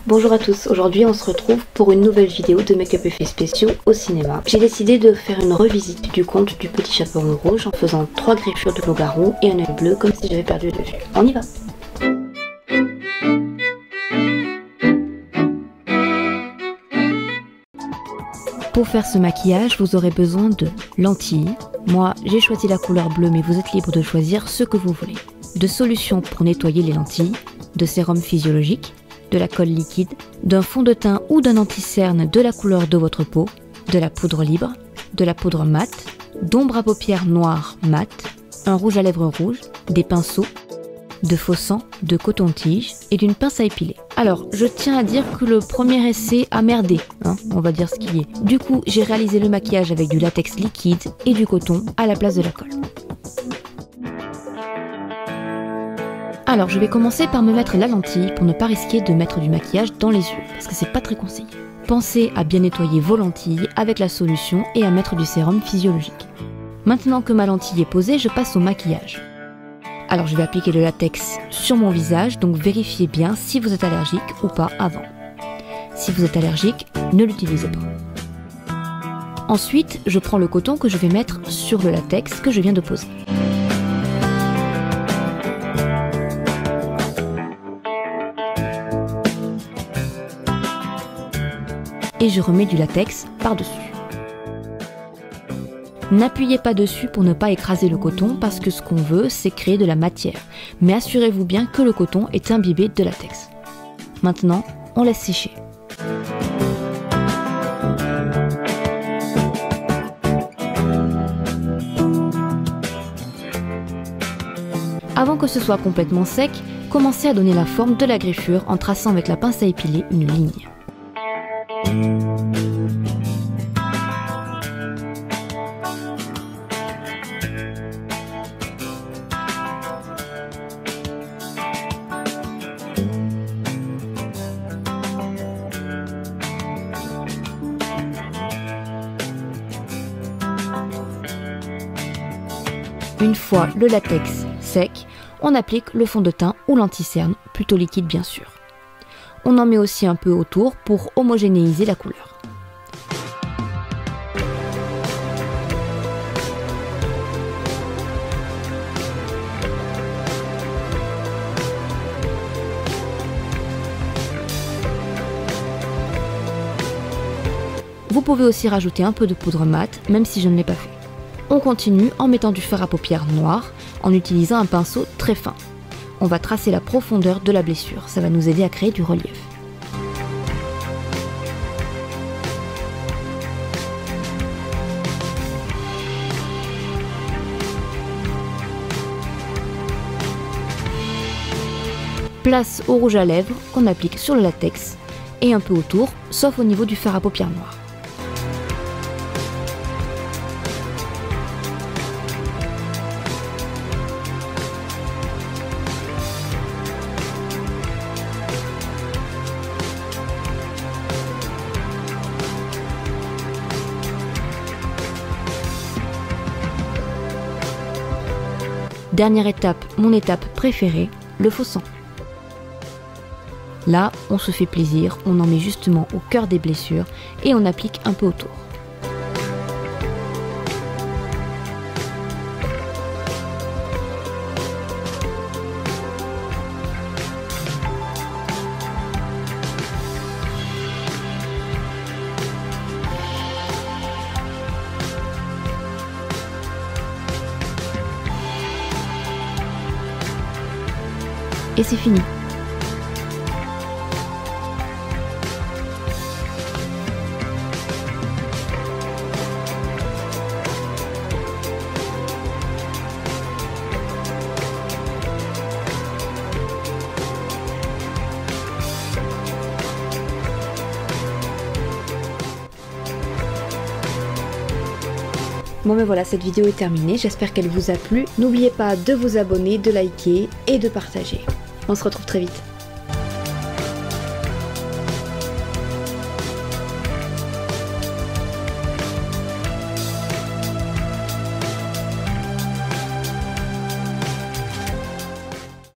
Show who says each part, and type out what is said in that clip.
Speaker 1: Bonjour à tous, aujourd'hui on se retrouve pour une nouvelle vidéo de make-up effets spéciaux au cinéma. J'ai décidé de faire une revisite du conte du petit chaperon rouge en faisant 3 griffures de loup-garou et un œil bleu comme si j'avais perdu de vue. On y va! Pour faire ce maquillage, vous aurez besoin de lentilles. Moi, j'ai choisi la couleur bleue, mais vous êtes libre de choisir ce que vous voulez. De solutions pour nettoyer les lentilles, de sérum physiologique, de la colle liquide, d'un fond de teint ou d'un anti-cerne de la couleur de votre peau, de la poudre libre, de la poudre mat, d'ombre à paupières noire mat, un rouge à lèvres rouge, des pinceaux, de faux sang, de coton-tige et d'une pince à épiler. Alors, je tiens à dire que le premier essai a merdé, on va dire ce qu'il y est. Du coup, j'ai réalisé le maquillage avec du latex liquide et du coton à la place de la colle. Alors, je vais commencer par me mettre la lentille pour ne pas risquer de mettre du maquillage dans les yeux, parce que c'est pas très conseillé. Pensez à bien nettoyer vos lentilles avec la solution et à mettre du sérum physiologique. Maintenant que ma lentille est posée, je passe au maquillage. Alors je vais appliquer le latex sur mon visage, donc vérifiez bien si vous êtes allergique ou pas avant. Si vous êtes allergique, ne l'utilisez pas. Ensuite, je prends le coton que je vais mettre sur le latex que je viens de poser. Et je remets du latex par-dessus. N'appuyez pas dessus pour ne pas écraser le coton parce que ce qu'on veut, c'est créer de la matière. Mais assurez-vous bien que le coton est imbibé de latex. Maintenant, on laisse sécher. Avant que ce soit complètement sec, commencez à donner la forme de la griffure en traçant avec la pince à épiler une ligne. Une fois le latex sec, on applique le fond de teint ou l'anti-cerne, plutôt liquide bien sûr. On en met aussi un peu autour pour homogénéiser la couleur. Vous pouvez aussi rajouter un peu de poudre mat, même si je ne l'ai pas fait. On continue en mettant du fard à paupières noir en utilisant un pinceau très fin. On va tracer la profondeur de la blessure, ça va nous aider à créer du relief. Place au rouge à lèvres qu'on applique sur le latex et un peu autour, sauf au niveau du fard à paupières noir. Dernière étape, mon étape préférée, le faux sang. Là, on se fait plaisir, on en met justement au cœur des blessures et on applique un peu autour. Et c'est fini. Bon ben voilà, cette vidéo est terminée, j'espère qu'elle vous a plu. N'oubliez pas de vous abonner, de liker et de partager. On se retrouve très vite.